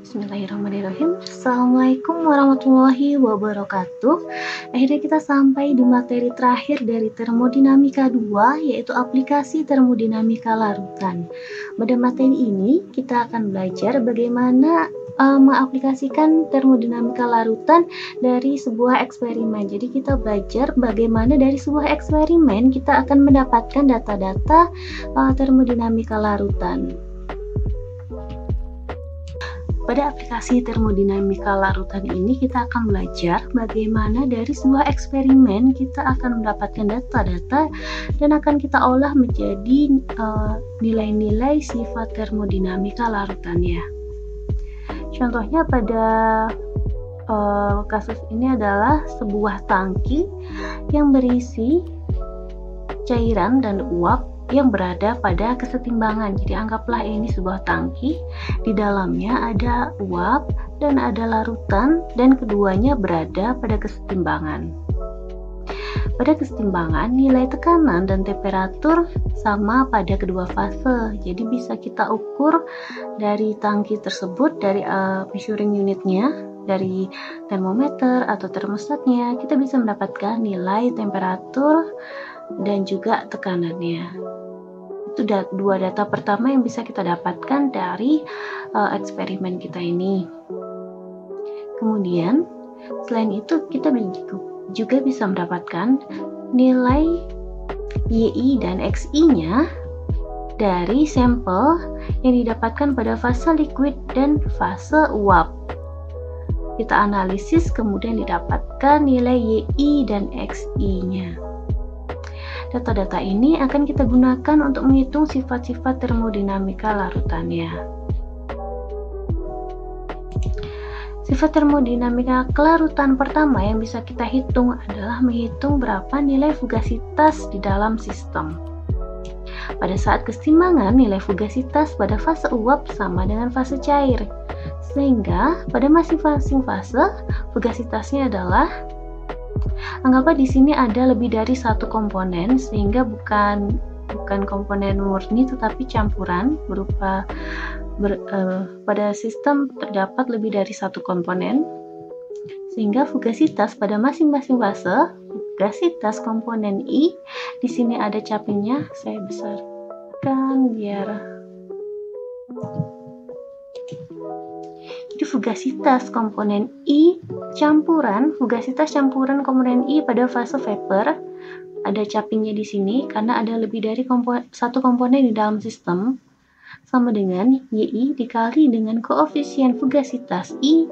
Bismillahirrahmanirrahim. Assalamualaikum warahmatullahi wabarakatuh. Akhirnya kita sampai di materi terakhir dari termodinamika 2, yaitu aplikasi termodinamika larutan. Pada materi ini kita akan belajar bagaimana mengaplikasikan termodinamika larutan dari sebuah eksperimen. Jadi kita belajar bagaimana dari sebuah eksperimen kita akan mendapatkan data-data termodinamika larutan. Pada aplikasi termodinamika larutan ini kita akan belajar bagaimana dari sebuah eksperimen kita akan mendapatkan data-data dan akan kita olah menjadi nilai-nilai sifat termodinamika larutannya. Contohnya pada kasus ini adalah sebuah tangki yang berisi cairan dan uap yang berada pada kesetimbangan. Jadi anggaplah ini sebuah tangki, di dalamnya ada uap dan ada larutan dan keduanya berada pada kesetimbangan. Pada kesetimbangan, nilai tekanan dan temperatur sama pada kedua fase. Jadi bisa kita ukur dari tangki tersebut, dari measuring unitnya, dari termometer atau termostatnya, kita bisa mendapatkan nilai temperatur dan juga tekanannya. Itu dua data pertama yang bisa kita dapatkan dari eksperimen kita ini. Kemudian selain itu kita juga bisa mendapatkan nilai YI dan XI-nya dari sampel yang didapatkan pada fase liquid dan fase uap. Kita analisis kemudian didapatkan nilai YI dan XI-nya. Data-data ini akan kita gunakan untuk menghitung sifat-sifat termodinamika larutannya. Sifat termodinamika kelarutan pertama yang bisa kita hitung adalah menghitung berapa nilai fugasitas di dalam sistem. Pada saat kesetimbangan, nilai fugasitas pada fase uap sama dengan fase cair, sehingga pada masing-masing fase fugasitasnya adalah, anggaplah di sini ada lebih dari satu komponen, sehingga bukan komponen murni tetapi campuran berupa pada sistem terdapat lebih dari satu komponen, sehingga fugasitas pada masing-masing fase, fugasitas komponen I, di sini ada capingnya, saya besarkan biar. Jadi fugasitas komponen I fugasitas campuran komponen I pada fase vapor, ada capingnya di sini karena ada lebih dari satu komponen di dalam sistem, sama dengan YI dikali dengan koefisien fugasitas I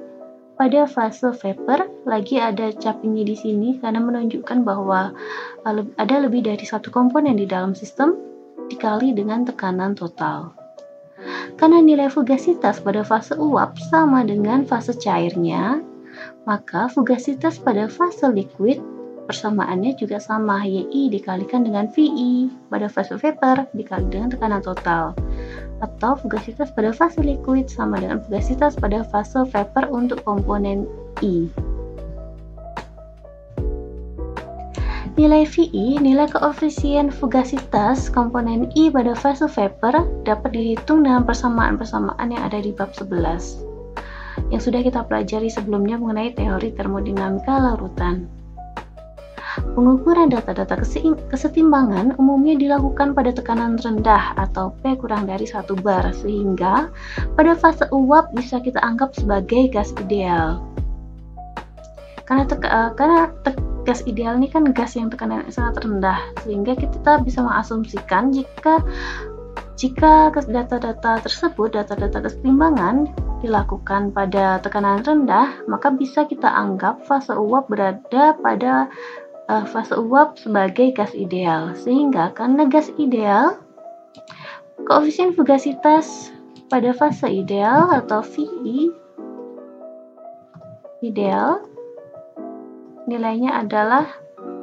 pada fase vapor, lagi ada capingnya di sini karena menunjukkan bahwa ada lebih dari satu komponen di dalam sistem, dikali dengan tekanan total. Karena nilai fugasitas pada fase uap sama dengan fase cairnya, maka fugasitas pada fase liquid persamaannya juga sama, YI dikalikan dengan VI pada fase vapor dikali dengan tekanan total, atau fugasitas pada fase liquid sama dengan fugasitas pada fase vapor untuk komponen I. Nilai VI, nilai koefisien fugasitas komponen I pada fase vapor, dapat dihitung dengan persamaan-persamaan yang ada di bab 11 yang sudah kita pelajari sebelumnya mengenai teori termodinamika larutan. Pengukuran data-data kesetimbangan umumnya dilakukan pada tekanan rendah atau P kurang dari 1 bar, sehingga pada fase uap bisa kita anggap sebagai gas ideal. Karena gas ideal ini kan gas yang tekanan sangat rendah, sehingga kita bisa mengasumsikan jika data-data tersebut, data-data kesetimbangan dilakukan pada tekanan rendah, maka bisa kita anggap fase uap berada pada fase uap sebagai gas ideal, sehingga karena gas ideal, koefisien fugasitas pada fase ideal atau VI ideal nilainya adalah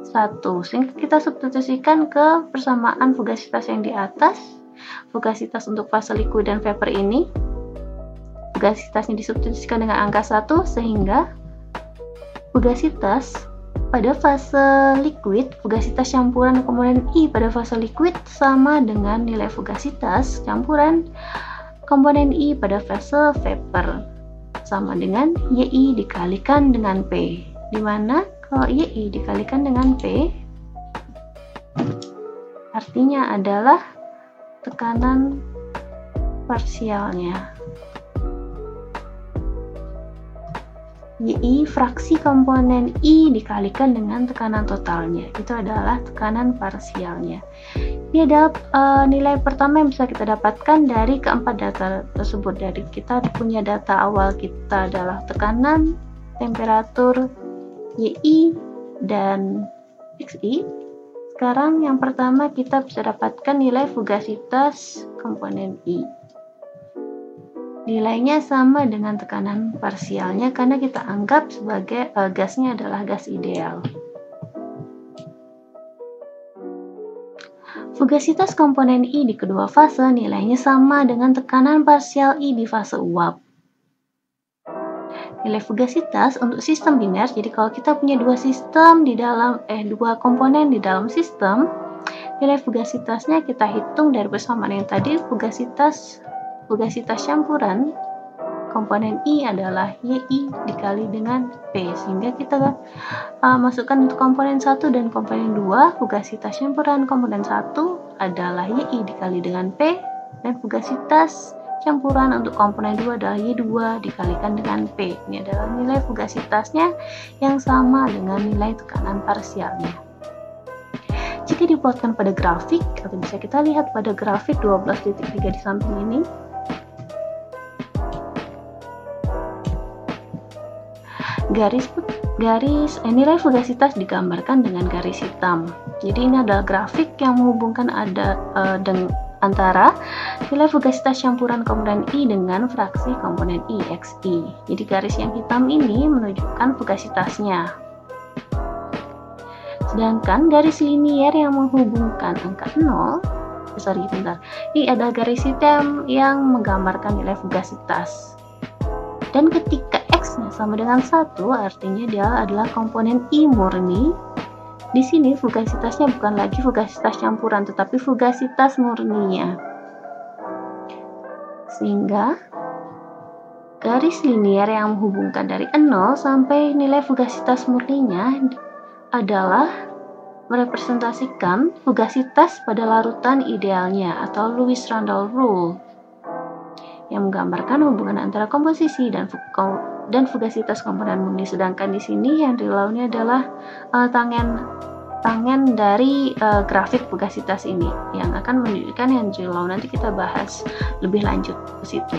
1, sehingga kita substitusikan ke persamaan fugasitas yang di atas. Fugasitas untuk fase liquid dan vapor ini, fugasitasnya disubstitusikan dengan angka 1, sehingga fugasitas pada fase liquid, fugasitas campuran komponen I pada fase liquid sama dengan nilai fugasitas campuran komponen I pada fase vapor, sama dengan YI dikalikan dengan P, di mana kalau YI dikalikan dengan P artinya adalah tekanan parsialnya. YI fraksi komponen I dikalikan dengan tekanan totalnya, itu adalah tekanan parsialnya. Ini adalah nilai pertama yang bisa kita dapatkan dari keempat data tersebut. Dari kita punya data awal kita adalah tekanan, temperatur, YI, dan XI. Sekarang yang pertama kita bisa dapatkan nilai fugasitas komponen I. Nilainya sama dengan tekanan parsialnya karena kita anggap sebagai gasnya adalah gas ideal. Fugasitas komponen I di kedua fase nilainya sama dengan tekanan parsial I di fase uap. Nilai fugasitas untuk sistem biner, jadi kalau kita punya dua sistem di dalam dua komponen di dalam sistem, nilai fugasitasnya kita hitung dari persamaan yang tadi. Fugasitas campuran komponen I adalah YI dikali dengan P, sehingga kita masukkan untuk komponen 1 dan komponen 2, fugasitas campuran komponen 1 adalah YI dikali dengan P, dan fugasitas campuran untuk komponen 2 adalah Y2 dikalikan dengan P. Ini adalah nilai fugasitasnya yang sama dengan nilai tekanan parsialnya. Jika diplotkan pada grafik, atau bisa kita lihat pada grafik 12.3 di samping ini, nilai fugasitas digambarkan dengan garis hitam. Jadi ini adalah grafik yang menghubungkan antara nilai fugasitas campuran komponen I dengan fraksi komponen I, XI. Jadi garis yang hitam ini menunjukkan fugasitasnya. Sedangkan garis linier yang menghubungkan angka 0, ini adalah garis hitam yang menggambarkan nilai fugasitas. Dan ketika X-nya sama dengan 1, artinya dia adalah komponen I murni. Di sini fugasitasnya bukan lagi fugasitas campuran, tetapi fugasitas murninya. Sehingga garis linier yang menghubungkan dari 0 sampai nilai fugasitas murninya adalah merepresentasikan fugasitas pada larutan idealnya atau Lewis-Randall Rule, yang menggambarkan hubungan antara komposisi dan fugasitas komponen murni. Sedangkan di sini Henry Law-nya adalah tangen dari grafik fugasitas ini yang akan menunjukkan Henry Law. Nanti kita bahas lebih lanjut ke situ.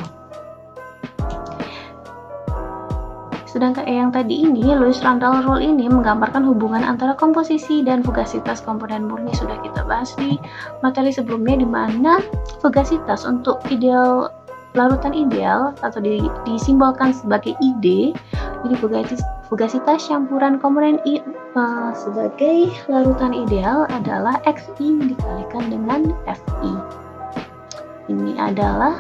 Sedangkan yang tadi ini, Lewis-Randall Rule ini menggambarkan hubungan antara komposisi dan fugasitas komponen murni. Sudah kita bahas di materi sebelumnya, di mana fugasitas untuk larutan ideal atau disimbolkan sebagai ID. Jadi fugasitas campuran komponen I sebagai larutan ideal adalah XI dikalikan dengan FI. Ini adalah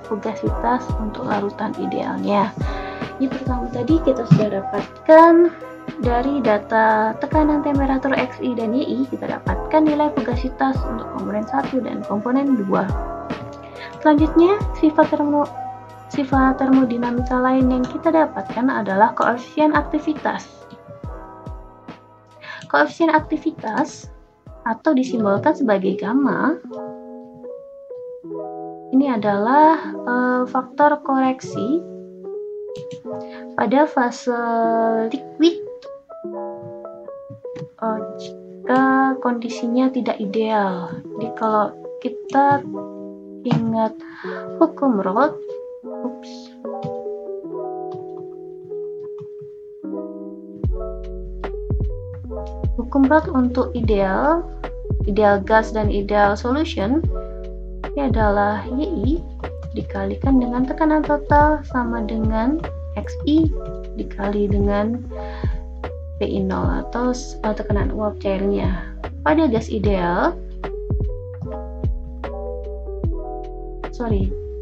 fugasitas untuk larutan idealnya. Ini pertama tadi kita sudah dapatkan dari data tekanan, temperatur, XI dan YI, kita dapatkan nilai fugasitas untuk komponen 1 dan komponen 2. Selanjutnya, sifat termodinamika lain yang kita dapatkan adalah koefisien aktivitas. Koefisien aktivitas atau disimbolkan sebagai gamma, ini adalah faktor koreksi pada fase liquid jika kondisinya tidak ideal. Jadi kalau kita ingat hukum Roth, hukum Roth untuk ideal gas dan ideal solution, ini adalah YI dikalikan dengan tekanan total sama dengan XI dikali dengan PI0 atau tekanan uap cairnya. Pada gas ideal,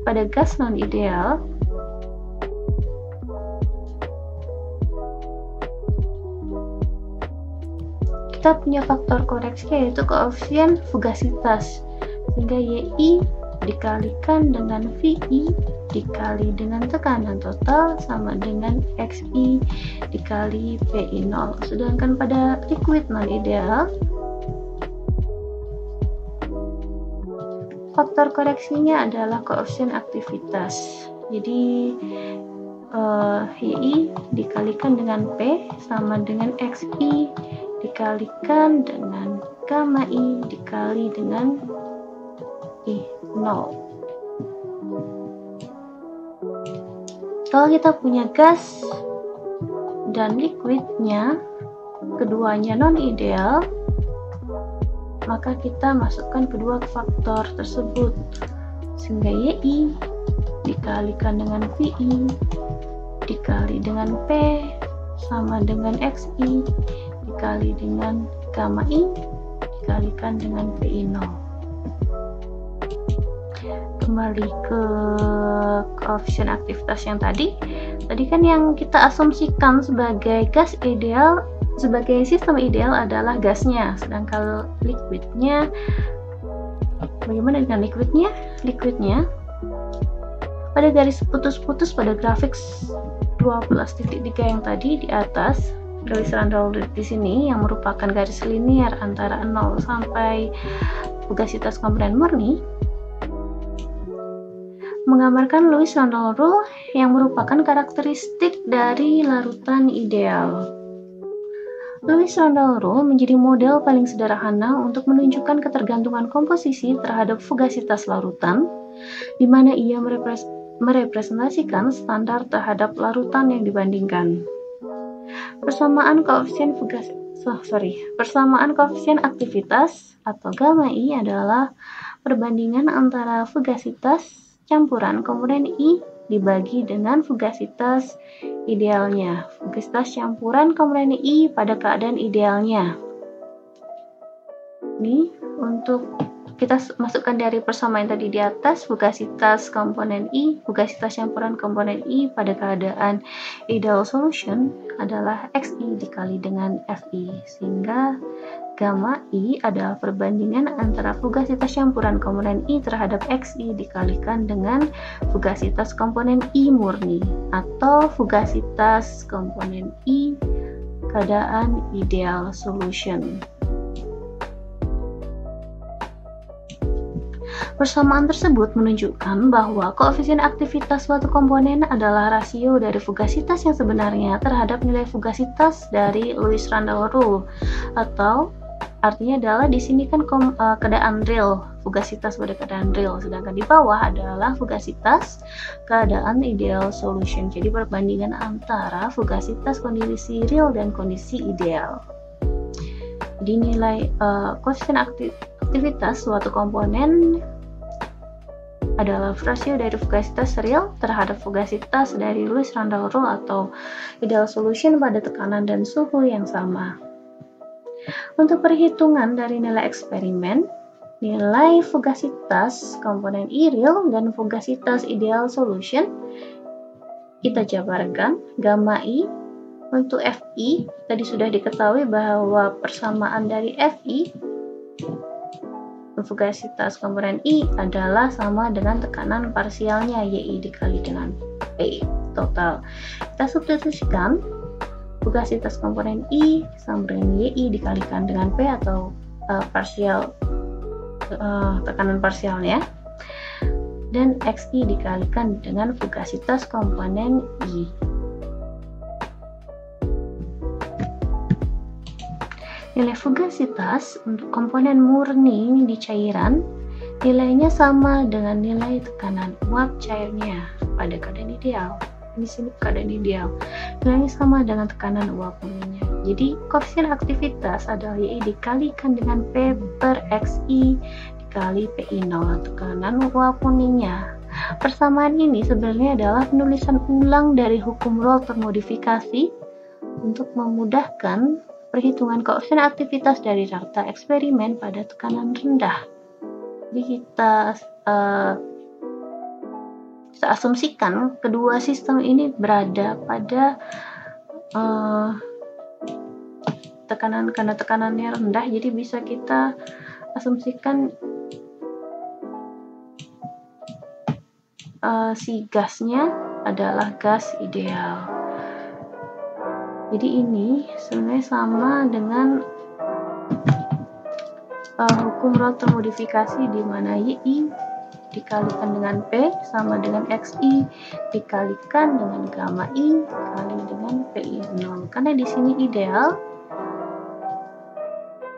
pada gas non ideal, kita punya faktor koreksi yaitu koefisien fugasitas, sehingga YI dikalikan dengan VI dikali dengan tekanan total sama dengan XI dikali PI0. Sedangkan pada liquid non ideal, faktor koreksinya adalah koefisien aktivitas. Jadi YI dikalikan dengan P sama dengan XI dikalikan dengan gamma I dikali dengan I0. Kalau kita punya gas dan liquidnya, keduanya non ideal, maka kita masukkan kedua faktor tersebut, sehingga YI dikalikan dengan VI dikali dengan P sama dengan XI dikali dengan gamma I dikalikan dengan PI0. Kembali ke koefisien aktivitas yang tadi kan yang kita asumsikan sebagai gas ideal, sebagai sistem ideal adalah gasnya, sedangkan liquidnya, bagaimana dengan liquidnya? Liquidnya pada garis putus-putus pada grafik 12.3 yang tadi di atas, garis randall di sini yang merupakan garis linier antara 0 sampai fugasitas komponen murni, menggambarkan Lewis Randall Rule yang merupakan karakteristik dari larutan ideal. Lewis Randall Rule menjadi model paling sederhana untuk menunjukkan ketergantungan komposisi terhadap fugasitas larutan, di mana ia merepresentasikan standar terhadap larutan yang dibandingkan. Persamaan koefisien aktivitas atau gamma I adalah perbandingan antara fugasitas campuran komponen I dibagi dengan fugasitas idealnya, fugasitas campuran komponen I pada keadaan idealnya. Ini untuk kita masukkan dari persamaan tadi di atas, fugasitas komponen I, fugasitas campuran komponen I pada keadaan ideal solution adalah XI dikali dengan FI, sehingga gamma I adalah perbandingan antara fugasitas campuran komponen I terhadap XI dikalikan dengan fugasitas komponen I murni atau fugasitas komponen I keadaan ideal solution. Persamaan tersebut menunjukkan bahwa koefisien aktivitas suatu komponen adalah rasio dari fugasitas yang sebenarnya terhadap nilai fugasitas dari Lewis Randall Rule, atau artinya adalah di sini kan keadaan real, fugasitas pada keadaan real, sedangkan di bawah adalah fugasitas keadaan ideal solution. Jadi perbandingan antara fugasitas kondisi real dan kondisi ideal. Jadi nilai koefisien aktivitas suatu komponen adalah rasio dari fugasitas real terhadap fugasitas dari Lewis Randall Rule atau ideal solution pada tekanan dan suhu yang sama. Untuk perhitungan dari nilai eksperimen, nilai fugasitas komponen I real dan fugasitas ideal solution kita jabarkan. Gamma I untuk Fi tadi sudah diketahui bahwa persamaan dari Fi fugasitas komponen I adalah sama dengan tekanan parsialnya YI dikali dengan P total. Kita substitusikan fugasitas komponen I sama dengan YI dikalikan dengan P atau tekanan parsialnya, dan XI dikalikan dengan fugasitas komponen I. Nilai fugasitas untuk komponen murni di cairan nilainya sama dengan nilai tekanan uap cairnya pada keadaan ideal. Di sini keadaan ideal, nilainya sama dengan tekanan uap murninya. Jadi koefisien aktivitas adalah YI dikalikan dengan P per XI dikali PI0, tekanan uap murninya. Persamaan ini sebenarnya adalah penulisan ulang dari hukum Rolle termodifikasi untuk memudahkan perhitungan koefisien aktivitas dari rata eksperimen pada tekanan rendah. Jadi kita asumsikan kedua sistem ini berada pada karena tekanannya rendah, jadi bisa kita asumsikan si gasnya adalah gas ideal. Jadi ini sebenarnya sama dengan hukum Raoult termodifikasi, di mana YI dikalikan dengan P sama dengan XI dikalikan dengan gamma I kali dengan PI 0. Karena di sini ideal,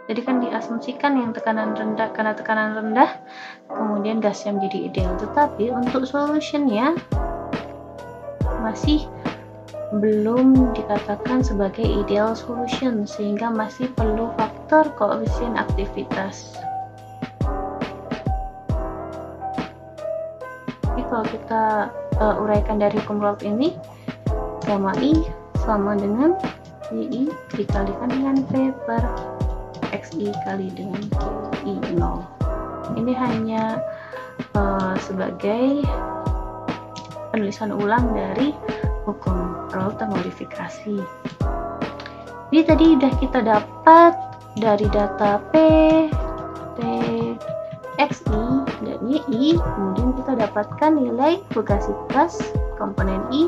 jadi kan diasumsikan yang tekanan rendah, karena tekanan rendah kemudian gasnya menjadi ideal. Tetapi untuk solutionnya masih belum dikatakan sebagai ideal solution, sehingga masih perlu faktor koefisien aktivitas. Jadi kalau kita uraikan dari hukum Raoult ini, gamma I sama dengan YI dikalikan dengan P per XI kali dengan KI 0. Ini hanya sebagai penulisan ulang dari hukum Raoult termodifikasi. Jadi tadi sudah kita dapat dari data P, T, XI, dan YI, kemudian kita dapatkan nilai fugasitas komponen I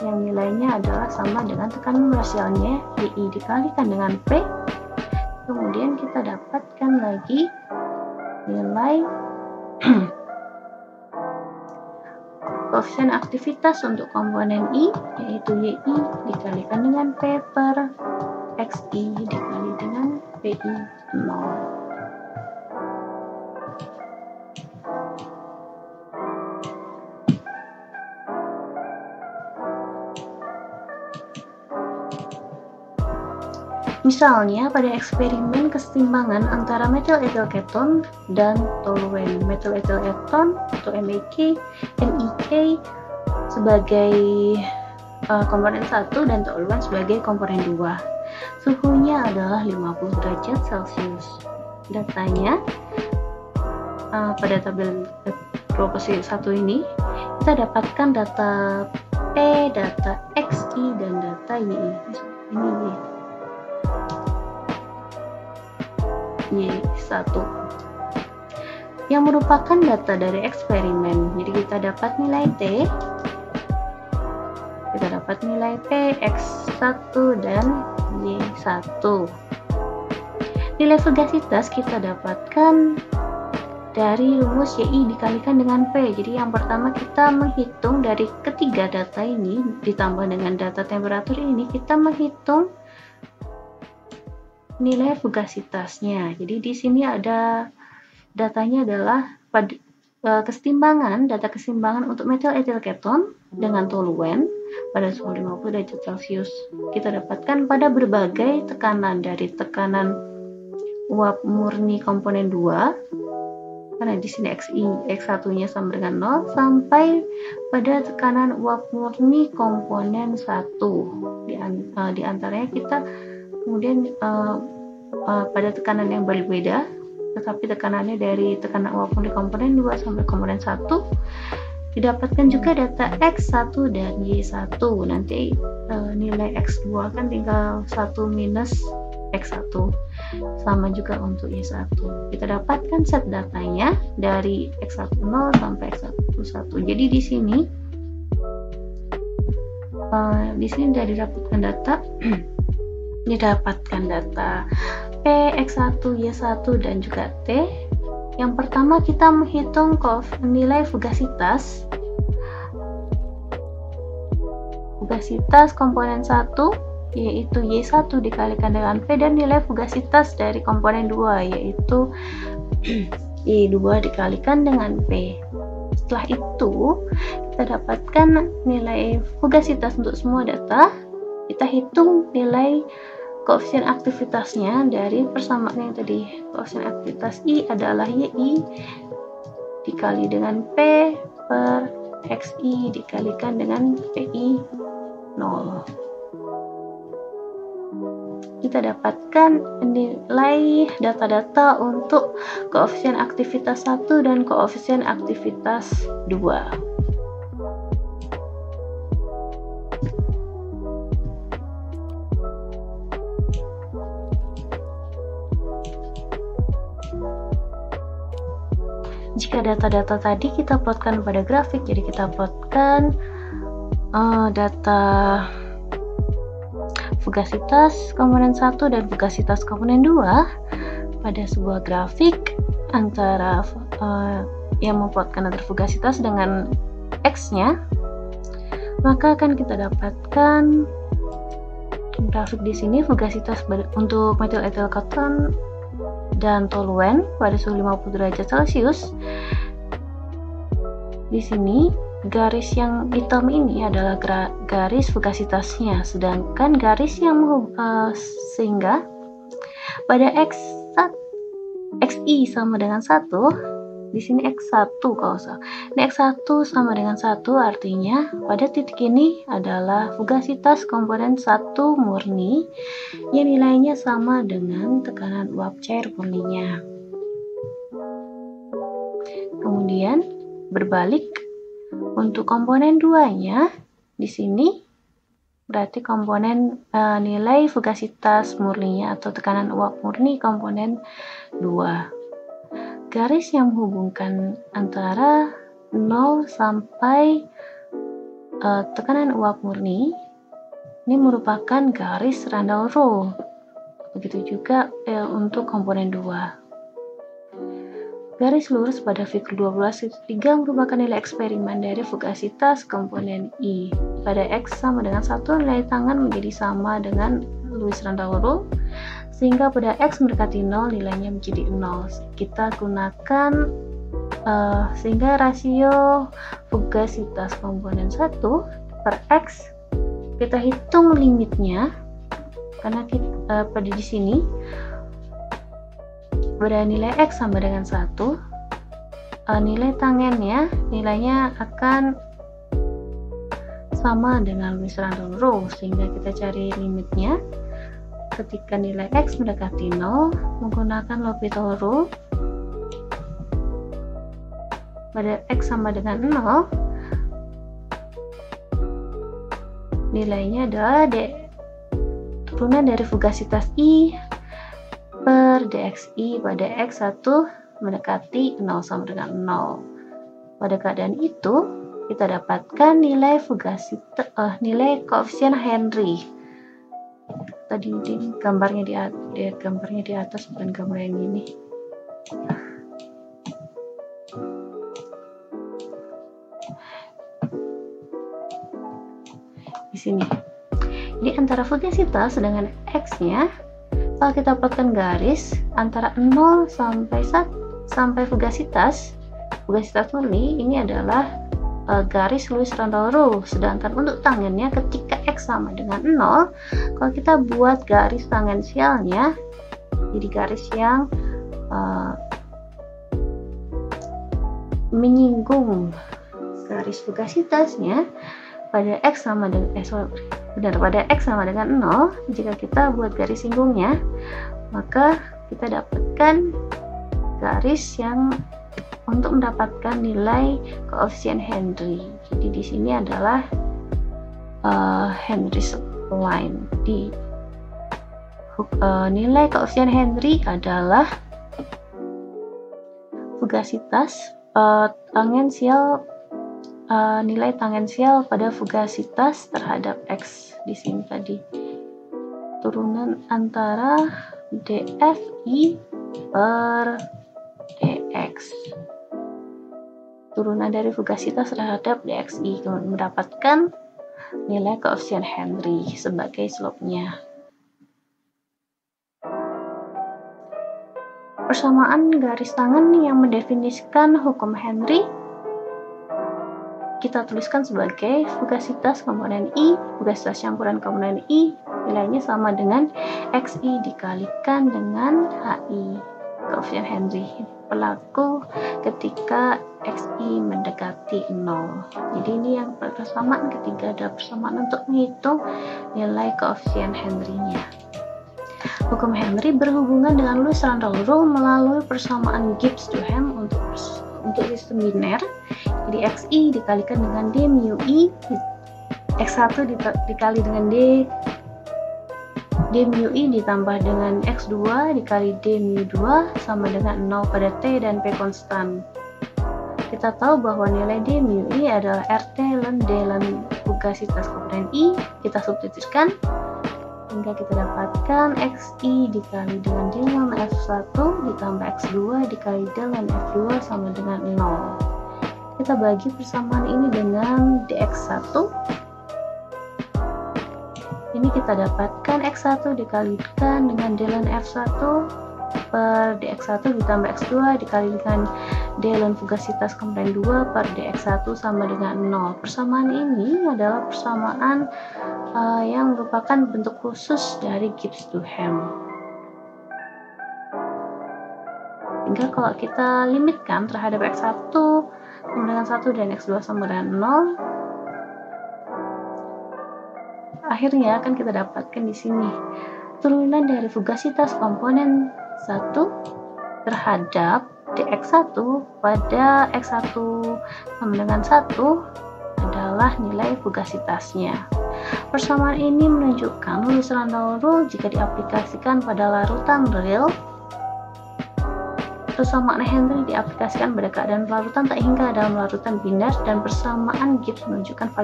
yang nilainya adalah sama dengan tekanan parsialnya, YI dikalikan dengan P. Kemudian kita dapatkan lagi nilai koefisien aktivitas untuk komponen I, yaitu YI dikalikan dengan P per XI dikali dengan PI 0. Misalnya pada eksperimen kesetimbangan antara metil etil keton dan toluen. Metil etil keton atau MEK sebagai komponen 1 dan toluen sebagai komponen 2. Suhunya adalah 50 derajat Celcius. Datanya pada tabel proporsi 1 ini kita dapatkan data P, data XI, dan data YI. Ini Y1 yang merupakan data dari eksperimen. Jadi kita dapat nilai T, kita dapat nilai P, X1, dan Y1. Nilai fugasitas kita dapatkan dari rumus YI dikalikan dengan P. Jadi yang pertama kita menghitung dari ketiga data ini ditambah dengan data temperatur ini, kita menghitung nilai fugasitasnya. Jadi di sini ada datanya adalah pada kesetimbangan, data kesetimbangan untuk metil etil keton dengan toluen pada suhu 50 derajat Celcius. Kita dapatkan pada berbagai tekanan, dari tekanan uap murni komponen 2, karena di sini X1-nya sama dengan 0, sampai pada tekanan uap murni komponen 1. Di antaranya kita kemudian pada tekanan yang berbeda, tetapi tekanannya dari tekanan uap murni komponen 2 sampai komponen 1. Didapatkan juga data X1 dan Y1. Nanti nilai X2 kan tinggal 1 minus X1. Sama juga untuk Y1. Kita dapatkan set datanya dari X10 sampai X11. Jadi di sini sudah didapatkan data P, X1, Y1, dan juga T. Yang pertama kita menghitung nilai fugasitas komponen 1, yaitu Y1 dikalikan dengan P, dan nilai fugasitas dari komponen 2, yaitu Y2 dikalikan dengan P. Setelah itu kita dapatkan nilai fugasitas untuk semua data. Kita hitung nilai koefisien aktivitasnya dari persamaan yang tadi. Koefisien aktivitas I adalah YI dikali dengan P per XI dikalikan dengan PI 0. Kita dapatkan nilai data-data untuk koefisien aktivitas 1 dan koefisien aktivitas 2. Jika data-data tadi kita plotkan pada grafik, jadi kita plotkan data fugasitas komponen 1 dan fugasitas komponen 2 pada sebuah grafik antara yang memplotkan antara fugasitas dengan X-nya, maka akan kita dapatkan grafik di sini fugasitas untuk metil etil keton dan toluen pada suhu 50 derajat Celcius. Di sini garis yang hitam ini adalah garis fugasitasnya, sedangkan garis yang sehingga pada XI sama dengan 1, di sini X1 kalau salah. Ini X1 sama dengan 1, artinya pada titik ini adalah fugasitas komponen 1 murni yang nilainya sama dengan tekanan uap cair murninya. Kemudian berbalik untuk komponen 2-nya, di sini berarti komponen nilai fugasitas murninya atau tekanan uap murni komponen 2. Garis yang menghubungkan antara 0 sampai tekanan uap murni ini merupakan garis Randall rule. Begitu juga untuk komponen 2. Garis lurus pada figur 12.3 merupakan nilai eksperimen dari fugasitas komponen I. Pada X sama dengan 1, nilai tangan menjadi sama dengan Lewis Randall rule, sehingga pada X mendekati 0 nilainya menjadi 0. Kita gunakan sehingga rasio fugasitas komponen 1 per X kita hitung limitnya, karena pada di sini pada nilai X sama dengan 1, nilai tangennya nilainya akan sama dengan Lewis Randall rule, sehingga kita cari limitnya ketika nilai X mendekati 0 menggunakan L'Hopital rule. Pada X sama dengan 0, nilainya adalah turunan dari fugasitas I per dxi pada X1 mendekati 0 sama dengan 0. Pada keadaan itu, kita dapatkan nilai nilai koefisien Henry. Tadi gambarnya di atas, bukan gambar yang ini. Di sini. Jadi antara fugasitas dengan X-nya, kalau kita plotkan garis antara 0 sampai fugasitas murni, ini adalah garis Lewis Randall rule. Sedangkan untuk tangennya ketika X sama dengan 0, kalau kita buat garis tangensialnya jadi garis yang menyinggung garis fugasitasnya pada X sama dengan pada X sama dengan 0, jika kita buat garis singgungnya, maka kita dapatkan garis yang untuk mendapatkan nilai koefisien Henry. Jadi di sini adalah Henry's line. Nilai koefisien Henry adalah fugasitas tangensial, nilai tangensial pada fugasitas terhadap X. Di sini tadi turunan antara dFi per dx, turunan dari fugasitas terhadap dxi, kemudian mendapatkan nilai koefisien Henry sebagai slope-nya. Persamaan garis tangan yang mendefinisikan hukum Henry kita tuliskan sebagai fugasitas komponen I, fugasitas campuran komponen I nilainya sama dengan xi dikalikan dengan hi, koefisien Henry berlaku ketika xi mendekati 0. Jadi ini yang persamaan ketiga, ada persamaan untuk menghitung nilai koefisien Henry-nya. Hukum Henry berhubungan dengan Lewis Randall rule melalui persamaan Gibbs-Duhem untuk sistem biner. Jadi xi dikalikan dengan d mu i, x1 dikali dengan d mu i ditambah dengan x2 dikali d mu 2 sama dengan 0 pada t dan p konstan. Kita tahu bahwa nilai D mu I adalah RT ln D ln fugasitas komponen I. Kita substitusikan hingga kita dapatkan XI dikali dengan D ln F1 ditambah X2 dikali D ln F2 sama dengan 0. Kita bagi persamaan ini dengan dx1. Ini kita dapatkan X1 dikalikan dengan D ln F1 per dx1 ditambah x2 dikali dengan D ln fugasitas komponen 2 per dx1 sama dengan 0. Persamaan ini adalah persamaan yang merupakan bentuk khusus dari Gibbs-Duhem. Hingga kalau kita limitkan terhadap x1 sama dengan 1 dan x2 sama dengan 0, akhirnya akan kita dapatkan di sini turunan dari fugasitas komponen 1 terhadap dx1 pada x1 sama dengan 1 adalah nilai fugasitasnya. Persamaan ini menunjukkan Lewis-Randall Rule jika diaplikasikan pada larutan real. Persamaan Henry diaplikasikan pada keadaan pelarutan tak hingga dalam larutan biner, dan persamaan Gibbs menunjukkan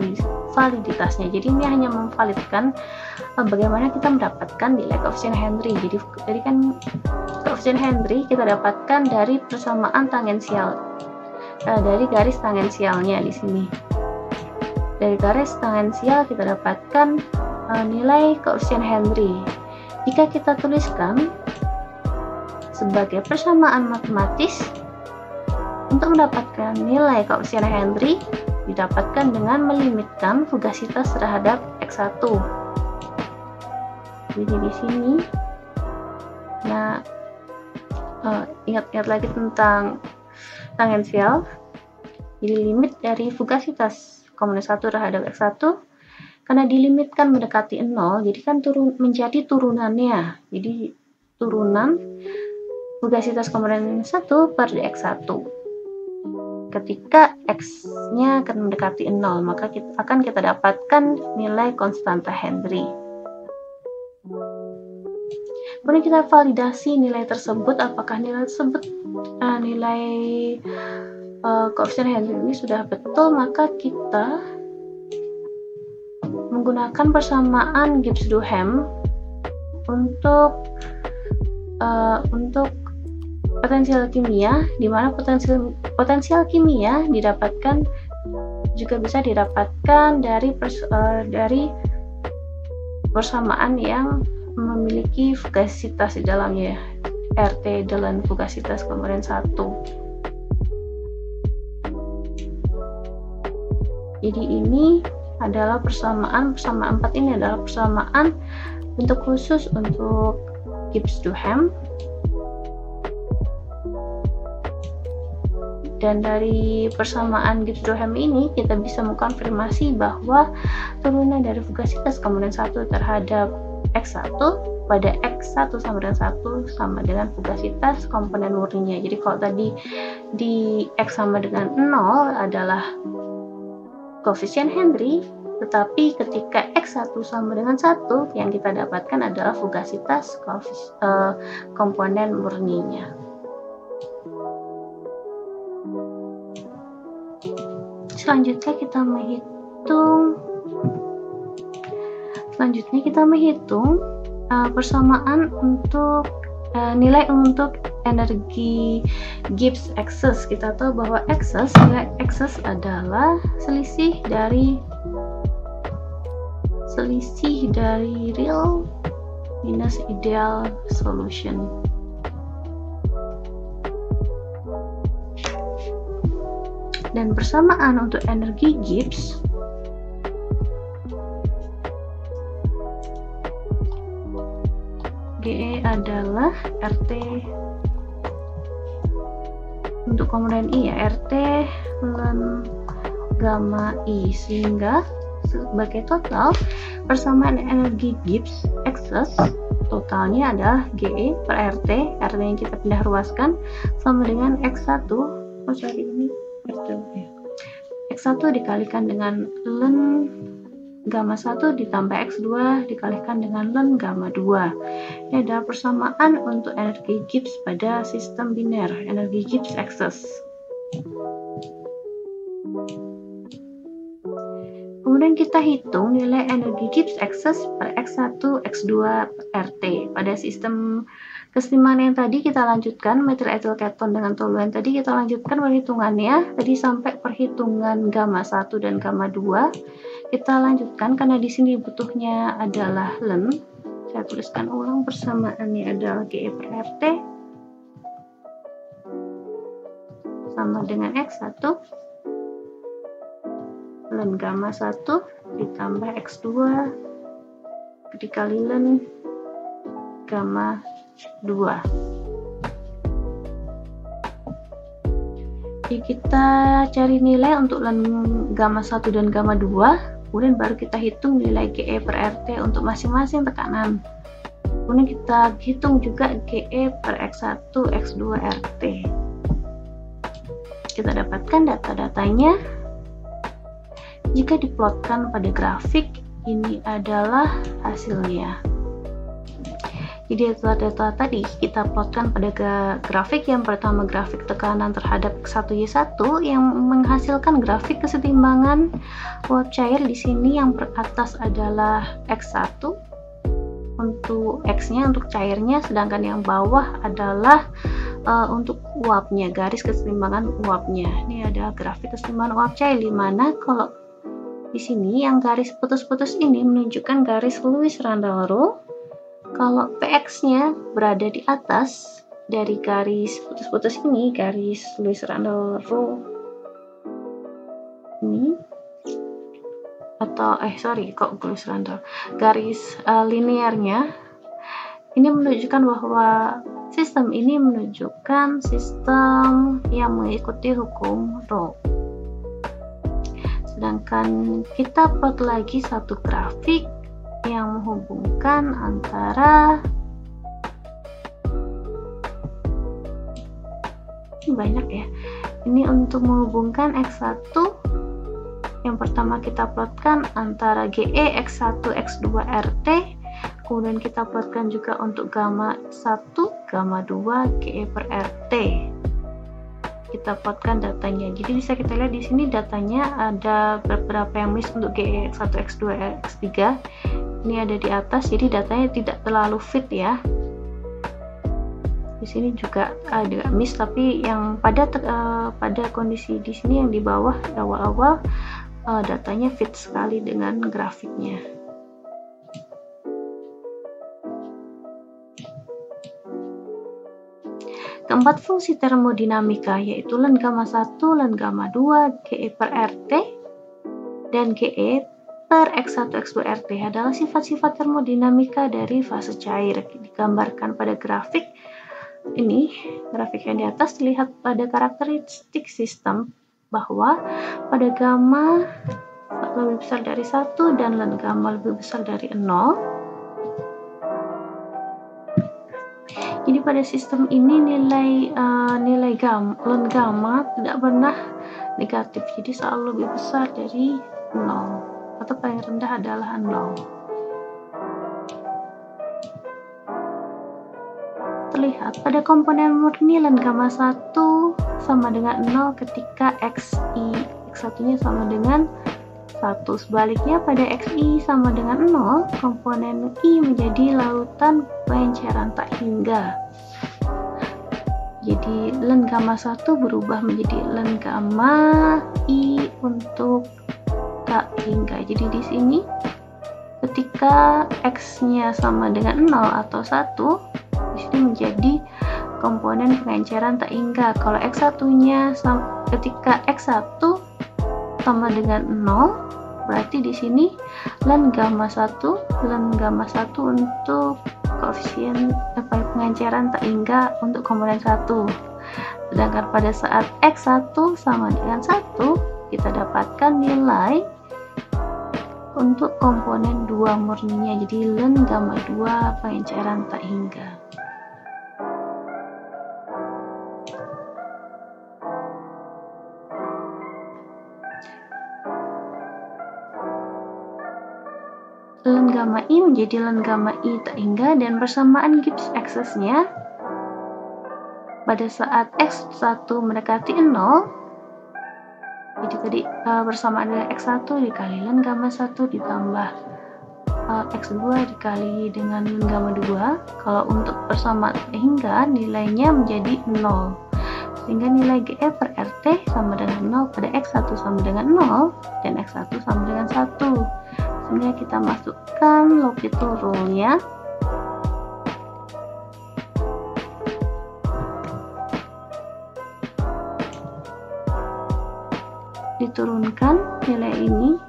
validitasnya. Jadi ini hanya memvalidkan bagaimana kita mendapatkan nilai koefisien Henry. Jadi kan koefisien Henry kita dapatkan dari persamaan tangensial, dari garis tangensialnya di sini. Dari garis tangensial kita dapatkan nilai koefisien Henry. Jika kita tuliskan sebagai persamaan matematis, untuk mendapatkan nilai koefisien Henry didapatkan dengan melimitkan fugasitas terhadap x1. Jadi di sini, nah ingat-ingat lagi tentang tangensial. Jadi limit dari fugasitas komponen 1 terhadap x1 karena dilimitkan mendekati 0, jadi kan menjadi turunannya. Jadi turunan fugasitas komponen 1 per dx1. Ketika x-nya akan mendekati 0, maka akan kita dapatkan nilai konstanta Henry. Kemudian kita validasi nilai tersebut, apakah nilai tersebut nilai koefisien Henry ini sudah betul, maka kita menggunakan persamaan Gibbs-Duhem untuk potensial kimia, di mana potensial kimia didapatkan juga bisa didapatkan dari persamaan yang memiliki fugasitas di dalamnya, RT ln fugasitas komponen 1. Jadi ini adalah persamaan 4 ini adalah persamaan bentuk khusus untuk Gibbs-Duhem. Dan dari persamaan Gibbs-Duhem ini kita bisa mengkonfirmasi bahwa turunan dari fugasitas komponen 1 terhadap x1 pada x1 sama dengan 1 sama dengan fugasitas komponen murninya. Jadi kalau tadi di x sama dengan 0 adalah koefisien Henry, tetapi ketika x1 sama dengan 1 yang kita dapatkan adalah fugasitas komponen murninya. Selanjutnya kita menghitung persamaan untuk nilai untuk energi Gibbs excess. Kita tahu bahwa nilai excess adalah selisih dari real minus ideal solution. Dan persamaan untuk energi Gibbs GE adalah RT untuk komponen I ya, RT ln gamma I, sehingga sebagai total persamaan energi Gibbs excess totalnya adalah GE per RT yang kita pindah ruaskan sama dengan X1 X1 dikalikan dengan ln gamma 1 ditambah X2 dikalikan dengan ln gamma 2. Ini adalah persamaan untuk energi Gibbs pada sistem biner, energi Gibbs excess. Kemudian kita hitung nilai energi Gibbs excess per X1, X2, RT. Pada sistem kesetimbangan yang tadi kita lanjutkan, metil etil keton dengan toluen tadi kita lanjutkan perhitungannya. Tadi sampai perhitungan gamma 1 dan gamma 2. Kita lanjutkan karena di sini butuhnya adalah Len. Saya tuliskan ulang persamaannya adalah GE per RT sama dengan X1 Len gamma 1 ditambah X2 dikali Len gamma 2. Jadi kita cari nilai untuk Len gamma 1 dan gamma 2, kemudian baru kita hitung nilai GE per RT untuk masing-masing tekanan. Kemudian kita hitung juga GE per X1, X2, RT. Kita dapatkan data-datanya. Jika diplotkan pada grafik, ini adalah hasilnya. Jadi data-data tadi kita plotkan pada grafik. Yang pertama grafik tekanan terhadap X1Y1 yang menghasilkan grafik kesetimbangan uap cair. Di sini yang atas adalah X1 untuk X-nya, untuk cairnya, sedangkan yang bawah adalah untuk uapnya, garis kesetimbangan uapnya. Ini adalah grafik kesetimbangan uap cair, di mana kalau di sini yang garis putus-putus ini menunjukkan garis Lewis Randall Rule. Kalau Px-nya berada di atas dari garis putus-putus ini, garis Lewis Randall Rule ini, atau Lewis Randall, garis linearnya ini menunjukkan bahwa sistem ini menunjukkan sistem yang mengikuti hukum Rho. Sedangkan kita plot lagi satu grafik yang menghubungkan antara banyak ya. Ini untuk menghubungkan X1, yang pertama kita plotkan antara GE X1 X2 RT, kemudian kita plotkan juga untuk gamma 1, gamma 2 GE per RT. Kita plotkan datanya. Jadi bisa kita lihat di sini datanya ada beberapa yang miss untuk GE X1, X2, X3. Ini ada di atas, jadi datanya tidak terlalu fit ya. Di sini juga ada miss, tapi yang pada kondisi di sini yang di bawah awal-awal datanya fit sekali dengan grafiknya. Keempat fungsi termodinamika yaitu Len gamma 1, Len gamma 2, GE per RT, dan GE per X1, X2, RT adalah sifat-sifat termodinamika dari fase cair. Digambarkan pada grafik ini, grafik yang di atas dilihat pada karakteristik sistem bahwa pada gamma lebih besar dari 1 dan Len gamma lebih besar dari 0. Jadi pada sistem ini nilai Len gamma tidak pernah negatif, jadi selalu lebih besar dari 0 atau paling rendah adalah 0. Terlihat pada komponen murni Len gamma 1 sama dengan 0 ketika X1-nya sama dengan 1. Sebaliknya pada Xi sama dengan 0, komponen I menjadi lautan pengenceran tak hingga. Jadi Len gamma 1 berubah menjadi Len gamma I untuk tak hingga. Jadi di sini ketika X-nya sama dengan 0 atau 1, di sini menjadi komponen pengenceran tak hingga. Kalau X1-nya ketika X1 sama dengan 0, berarti di sini Len gamma 1 untuk koefisien pengenceran tak hingga untuk komponen 1. Sedangkan pada saat X1 sama dengan 1, kita dapatkan nilai untuk komponen 2 murninya, jadi Len gamma 2 pengenceran tak hingga. Len gamma I menjadi Len gamma I tak hingga, dan persamaan Gibbs excess-nya pada saat X1 mendekati 0, Jadi tadi persamaan dengan X1 dikali ln gamma 1 ditambah X2 dikali dengan ln gamma 2. Kalau untuk persamaan hingga nilainya menjadi 0. Sehingga nilai GE per RT sama dengan 0 pada X1 sama dengan 0 dan X1 sama dengan 1. Sehingga kita masukkan L'Hopital rule-nya. Diturunkan nilai ini,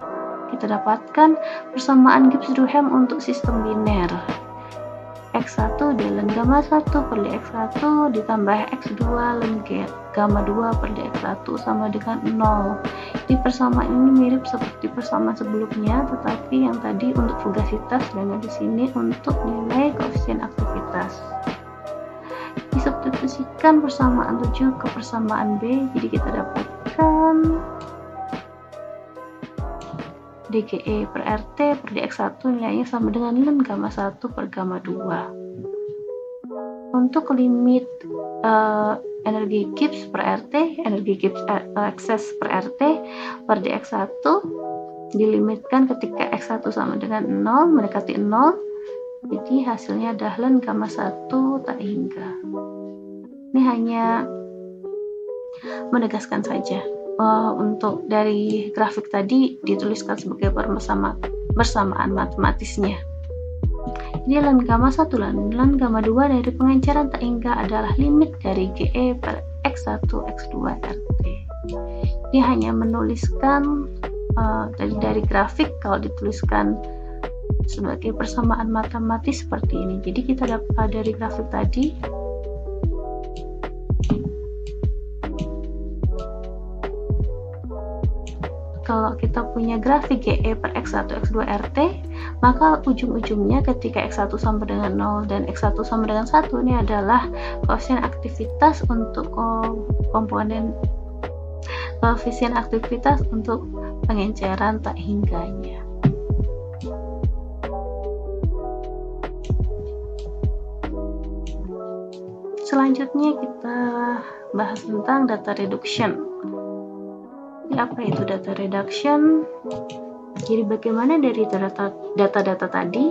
kita dapatkan persamaan Gibbs-Duhem untuk sistem biner. X1 di ln gamma 1 per dx1 ditambah X2 ln gamma 2 per dx1 sama dengan 0. Jadi persamaan ini mirip seperti persamaan sebelumnya, tetapi yang tadi untuk fugasitas dan yang di sini untuk nilai koefisien aktivitas. Disubstitusikan persamaan 7 ke persamaan B, jadi kita dapatkan DGE per RT per dx1 nilainya sama dengan ln gamma 1 per gamma 2. Untuk limit energi Gibbs per RT, energi Gibbs excess per RT per dx1 dilimitkan ketika x1 sama dengan 0 mendekati 0. Jadi hasilnya adalah ln gamma 1 tak hingga. Ini hanya menegaskan saja. Untuk dari grafik tadi dituliskan sebagai bersamaan matematisnya. Jadi ln gamma 1 ln gamma 2 dari pengenceran tak hingga adalah limit dari GE per X1 X2 RT. Dia hanya menuliskan dari grafik, kalau dituliskan sebagai persamaan matematis seperti ini. Jadi kita dapat dari grafik tadi kalau kita punya grafik GE per X1 X2 RT, maka ujung-ujungnya ketika X1 sama dengan 0 dan X1 sama dengan 1 ini adalah koefisien aktivitas untuk koefisien aktivitas untuk pengenceran tak hingganya. Selanjutnya kita bahas tentang data reduction. Apa itu data reduction? Jadi bagaimana dari data-data tadi?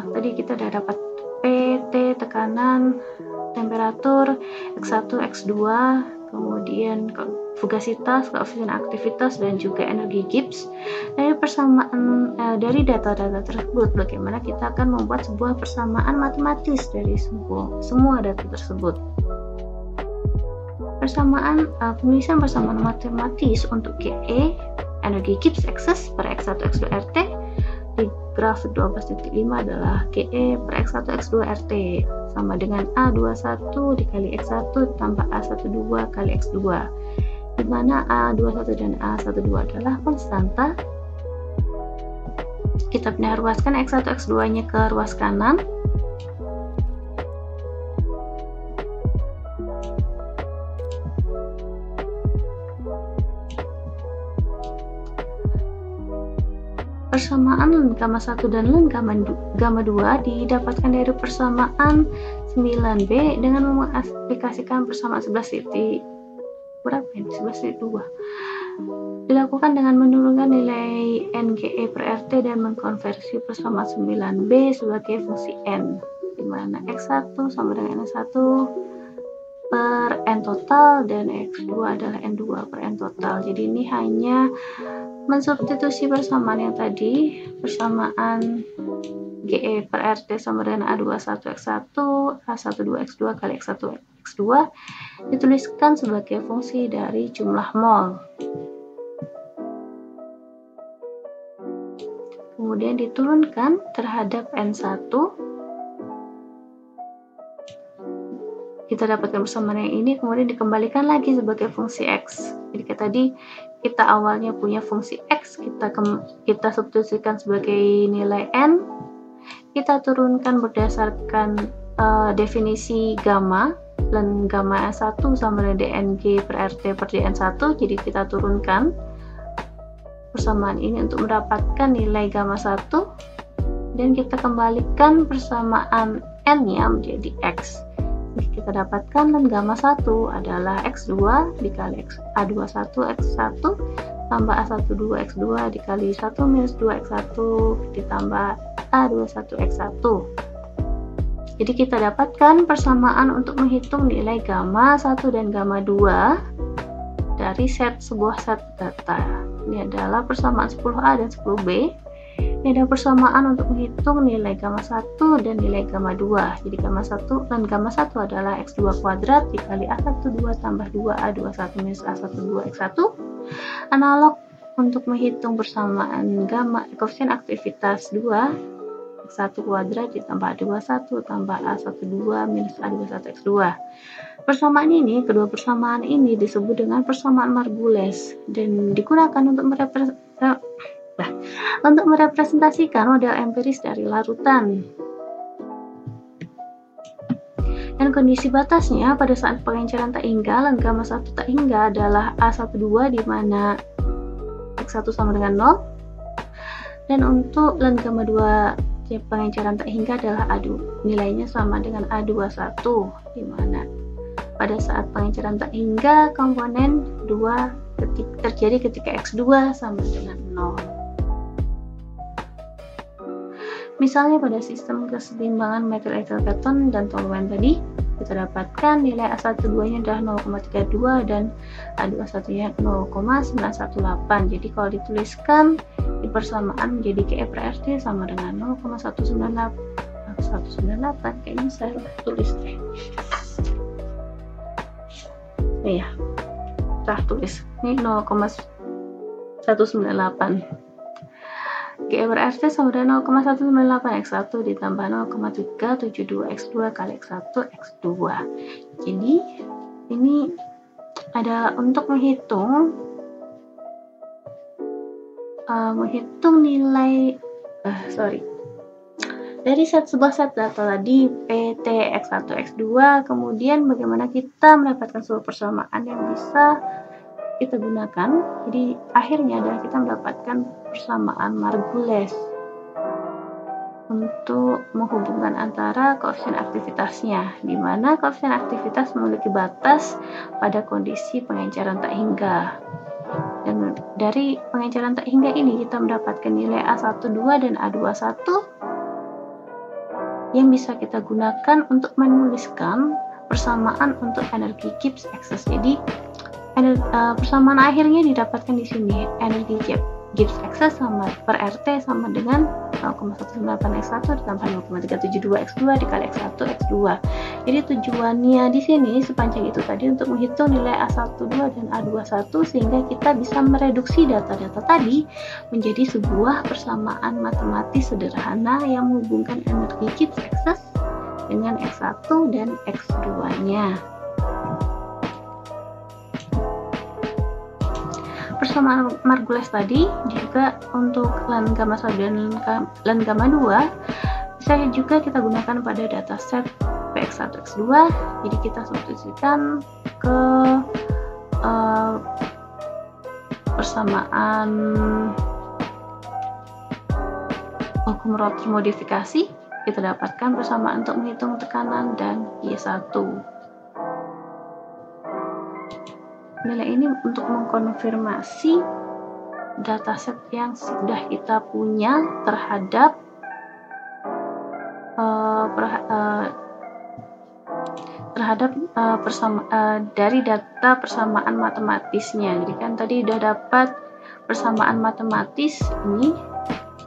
Tadi kita sudah dapat P, T, tekanan, temperatur, X1, X2, kemudian fugasitas, koefisien aktivitas, dan juga energi Gibbs. Dari persamaan dari data-data tersebut, bagaimana kita akan membuat sebuah persamaan matematis dari semua data tersebut. Penulisan persamaan matematis untuk GE energi Gibbs excess per X1 X2 RT di grafik 12.5 adalah GE per X1 X2 RT sama dengan A21 dikali X1 tambah A12 kali X2, di mana A21 dan A12 adalah konstanta. Kita pindah ruaskan X1 X2 nya ke ruas kanan. Persamaan ln gamma 1 dan ln gamma 2 didapatkan dari persamaan 9b dengan mengaplikasikan persamaan 11.2 dilakukan dengan menurunkan nilai NGE per RT dan mengkonversi persamaan 9b sebagai fungsi n, di mana X1 sama dengan N1 per N total dan X2 adalah N2 per N total. Jadi ini hanya mensubstitusi persamaan yang tadi, persamaan GE per RT sama dengan A21 X1 A12 X2 kali X1 X2 dituliskan sebagai fungsi dari jumlah mol. Kemudian diturunkan terhadap N1. Kita dapatkan persamaan yang ini, kemudian dikembalikan lagi sebagai fungsi X. Jadi tadi kita awalnya punya fungsi X, kita substitusikan sebagai nilai N, kita turunkan berdasarkan definisi gamma, ln gamma S1 sama dengan dNG per RT per dN1, jadi kita turunkan persamaan ini untuk mendapatkan nilai gamma 1, dan kita kembalikan persamaan N nya menjadi X. Kita dapatkan dan gamma 1 adalah X2 dikali A21 X1 tambah A12 X2 dikali 1 minus 2 X1 ditambah A21 X1. Jadi kita dapatkan persamaan untuk menghitung nilai gamma 1 dan gamma 2 dari sebuah set data. Ini adalah persamaan 10A dan 10B. Ini ada persamaan untuk menghitung nilai gamma 1 dan nilai gamma 2. Jadi gamma 1 dan gamma 1 adalah X2 kuadrat dikali A12 tambah 2A21 minus A12 X1. Analog untuk menghitung persamaan gamma koefisien aktivitas 2, X1 kuadrat ditambah A21 tambah A12 minus A21 X2. Persamaan ini, kedua persamaan ini disebut dengan persamaan Margules dan digunakan untuk merepresentasikan model empiris dari larutan. Dan kondisi batasnya pada saat pengenceran tak hingga, ln gamma 1 tak hingga adalah A12 di mana X1 sama dengan 0. Dan untuk ln gamma 2 pengenceran tak hingga adalah A2, nilainya sama dengan A21 di mana pada saat pengenceran tak hingga komponen 2 terjadi ketika X2 sama dengan 0. Misalnya pada sistem keseimbangan metal ethyl keton dan toluene tadi, kita dapatkan nilai A12 nya adalah 0,32 dan A21 nya 0,918. Jadi kalau dituliskan di persamaan menjadi KE per RT sama dengan 0,198. Kayaknya saya tulis deh. Nih ya, saya tulis ini 0,198. KE per RT sama dengan 0,198 X1 ditambah 0,372 X2 kali X1 X2. Jadi ini ada untuk menghitung nilai dari sebuah set data tadi PT X1 X2, kemudian bagaimana kita mendapatkan sebuah persamaan yang bisa kita gunakan. Jadi akhirnya adalah kita mendapatkan persamaan Margules untuk menghubungkan antara koefisien aktivitasnya, di mana koefisien aktivitas memiliki batas pada kondisi pengenceran tak hingga. Dan dari pengenceran tak hingga ini kita mendapatkan nilai A12 dan A21 yang bisa kita gunakan untuk menuliskan persamaan untuk energi Gibbs excess. Jadi persamaan akhirnya didapatkan di sini. Energi Gibbs excess sama per RT sama dengan 0,198 X1 ditambah 0,372 X2 dikali X1 X2. Jadi tujuannya di sini sepanjang itu tadi untuk menghitung nilai A12 dan A21 sehingga kita bisa mereduksi data-data tadi menjadi sebuah persamaan matematis sederhana yang menghubungkan energi Gibbs excess dengan X1 dan X2-nya. Persamaan Margules tadi juga untuk ln gamma 1 dan ln gamma 2 bisa juga kita gunakan pada dataset Px1 X2. Jadi kita substitusikan ke persamaan Okumura termodifikasi, kita dapatkan persamaan untuk menghitung tekanan dan Y1. Nilai ini untuk mengkonfirmasi dataset yang sudah kita punya terhadap dari data persamaan matematisnya. Jadi kan tadi udah dapat persamaan matematis ini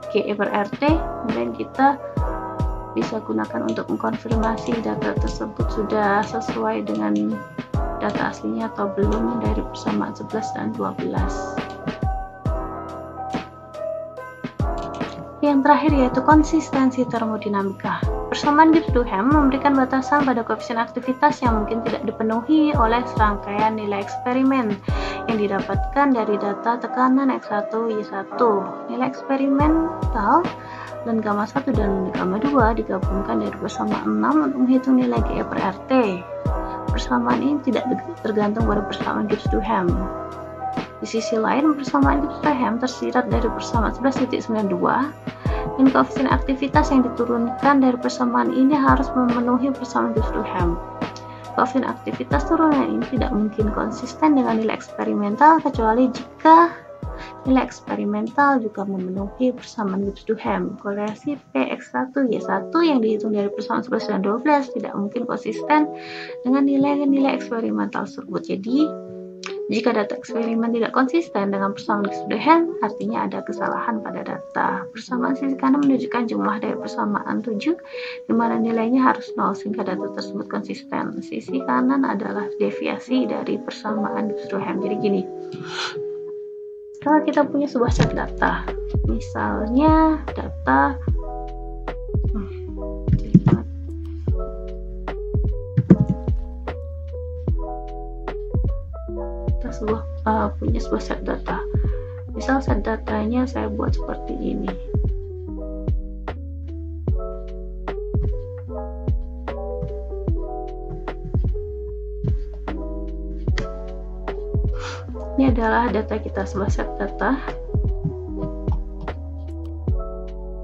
KE per RT, kemudian kita bisa gunakan untuk mengkonfirmasi data tersebut sudah sesuai dengan data aslinya atau belum dari persamaan 11 dan 12. Yang terakhir yaitu konsistensi termodinamika. Persamaan Gibbs-Duhem memberikan batasan pada koefisien aktivitas yang mungkin tidak dipenuhi oleh serangkaian nilai eksperimen yang didapatkan dari data tekanan X1, Y1. Nilai eksperimental dan gamma 1 dan gamma 2 digabungkan dari persamaan 6 untuk menghitung nilai GE per RT. Persamaan ini tidak tergantung pada persamaan Gibbs-Duhem. Di sisi lain, persamaan Gibbs-Duhem tersirat dari persamaan 11.92 dan koefisien aktivitas yang diturunkan dari persamaan ini harus memenuhi persamaan Gibbs-Duhem. Koefisien aktivitas turunan ini tidak mungkin konsisten dengan nilai eksperimental kecuali jika nilai eksperimental juga memenuhi persamaan Gibbs Duhem. Korelasi Px1Y1 yang dihitung dari persamaan 11 dan 12 tidak mungkin konsisten dengan nilai-nilai eksperimental tersebut. Jadi, jika data eksperimen tidak konsisten dengan persamaan Gibbs Duhem, artinya ada kesalahan pada data. Persamaan sisi kanan menunjukkan jumlah dari persamaan 7, di mana nilainya harus 0 sehingga data tersebut konsisten. Sisi kanan adalah deviasi dari persamaan Gibbs Duhem. Jadi gini, kalau kita punya sebuah set data, misalnya data punya sebuah set data. Misal set datanya saya buat seperti ini. Ini adalah data kita, sebuah set data.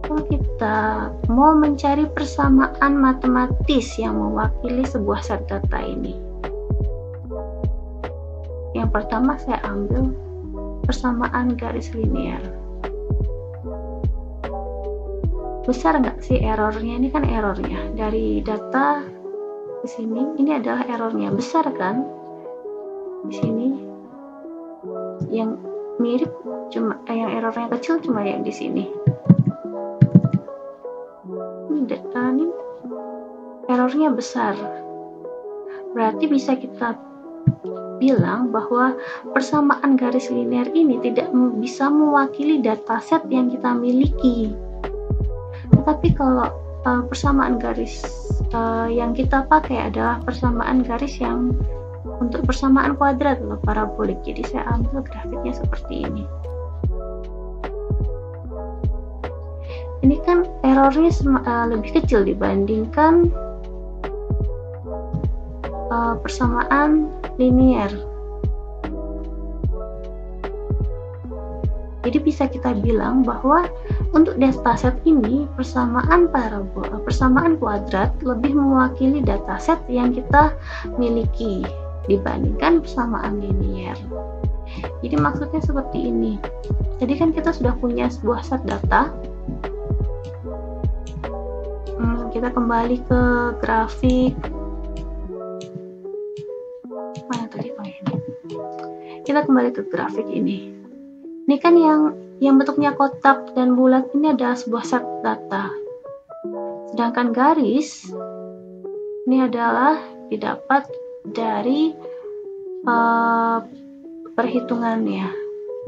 Kalau kita mau mencari persamaan matematis yang mewakili sebuah set data ini, yang pertama saya ambil persamaan garis linear. Besar nggak sih errornya? Ini kan errornya dari data ke sini. Ini adalah errornya, besar kan? Di sini yang mirip cuma yang errornya kecil cuma yang di sini. Ini data ini errornya besar. Berarti bisa kita bilang bahwa persamaan garis linear ini tidak bisa mewakili dataset yang kita miliki. Tetapi kalau persamaan garis yang kita pakai adalah persamaan garis yang untuk persamaan kuadrat atau parabolik. Jadi saya ambil grafiknya seperti ini. Ini kan errornya lebih kecil dibandingkan persamaan linear. Jadi bisa kita bilang bahwa untuk dataset ini persamaan kuadrat lebih mewakili dataset yang kita miliki dibandingkan persamaan linear. Jadi maksudnya seperti ini. Jadi kan kita sudah punya sebuah set data. Kita kembali ke grafik. Mana tadi? Oh ini. Kita kembali ke grafik ini. Ini kan yang bentuknya kotak dan bulat ini adalah sebuah set data. Sedangkan garis ini adalah didapat dari perhitungannya.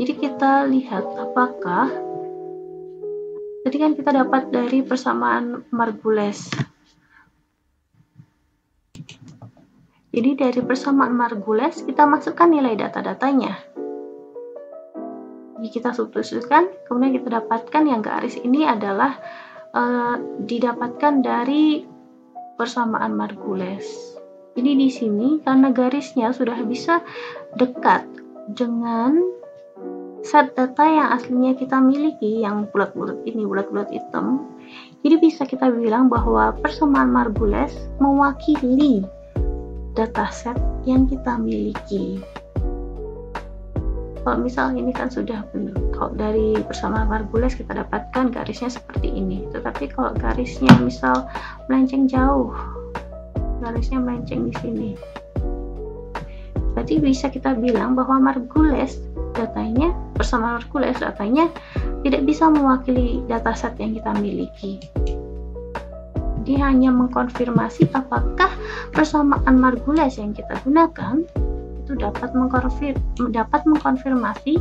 Jadi kita lihat apakah tadi kan kita dapat dari persamaan Margules. Jadi dari persamaan Margules kita masukkan nilai data-datanya. Jadi kita substitusikan, kemudian kita dapatkan yang garis ini adalah didapatkan dari persamaan Margules. Jadi di sini karena garisnya sudah bisa dekat dengan set data yang aslinya kita miliki, yang bulat-bulat ini, bulat-bulat hitam. Jadi bisa kita bilang bahwa persamaan Margules mewakili dataset yang kita miliki. Kalau misalnya ini kan sudah benar, kalau dari persamaan Margules kita dapatkan garisnya seperti ini. Tetapi kalau garisnya misal melenceng jauh, garisnya melenceng di sini, berarti bisa kita bilang bahwa Margules datanya, persamaan Margules datanya tidak bisa mewakili dataset yang kita miliki. Dia hanya mengkonfirmasi apakah persamaan Margules yang kita gunakan itu dapat mengkonfirmasi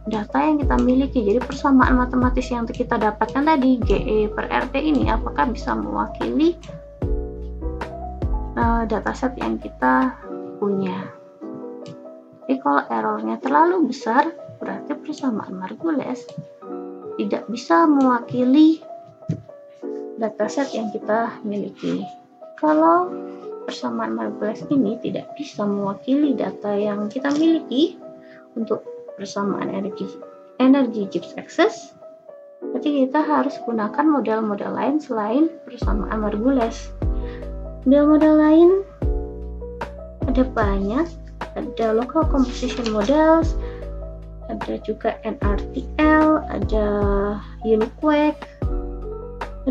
data yang kita miliki. Jadi persamaan matematis yang kita dapatkan tadi, GE per RT ini, apakah bisa mewakili dataset yang kita punya. Jadi kalau errornya terlalu besar, berarti persamaan Margules tidak bisa mewakili dataset yang kita miliki. Kalau persamaan Margules ini tidak bisa mewakili data yang kita miliki untuk persamaan energi Gibbs excess, berarti kita harus gunakan model-model lain selain persamaan Margules. Model-model lain ada banyak, ada local composition models, ada juga NRTL, ada Uniquake,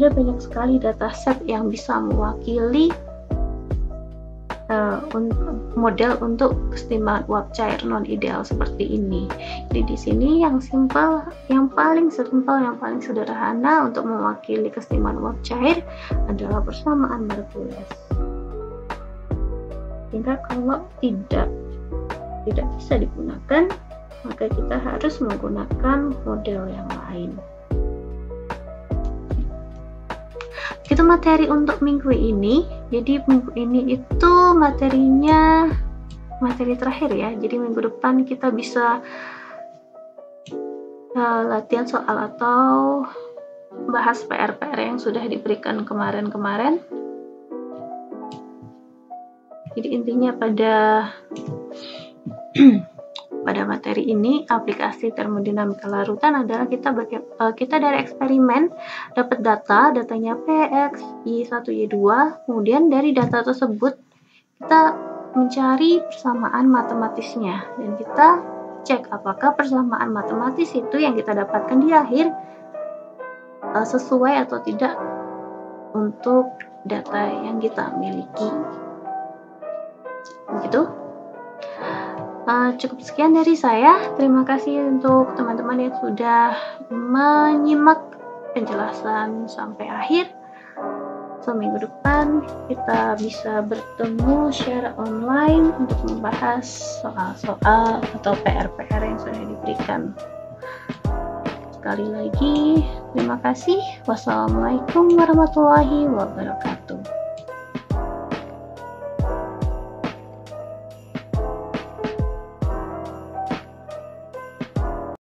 ada banyak sekali dataset yang bisa mewakili model untuk kesetimbangan uap cair non ideal seperti ini. Jadi di sini yang simple, yang paling simpel, yang paling sederhana untuk mewakili kesetimbangan uap cair adalah persamaan Margules. Sehingga kalau tidak bisa digunakan, maka kita harus menggunakan model yang lain. Itu materi untuk minggu ini. Jadi minggu ini itu materinya materi terakhir ya. Jadi minggu depan kita bisa latihan soal atau bahas PR-PR yang sudah diberikan kemarin-kemarin. Jadi intinya pada materi ini, aplikasi termodinamika larutan adalah kita dari eksperimen dapat datanya PX, Y1, Y2, kemudian dari data tersebut kita mencari persamaan matematisnya dan kita cek apakah persamaan matematis itu yang kita dapatkan di akhir sesuai atau tidak untuk data yang kita miliki. Begitu. Cukup sekian dari saya. Terima kasih untuk teman-teman yang sudah menyimak penjelasan sampai akhir. Minggu depan kita bisa bertemu secara online untuk membahas soal-soal atau PR-PR yang sudah diberikan. Sekali lagi, terima kasih. Wassalamualaikum warahmatullahi wabarakatuh.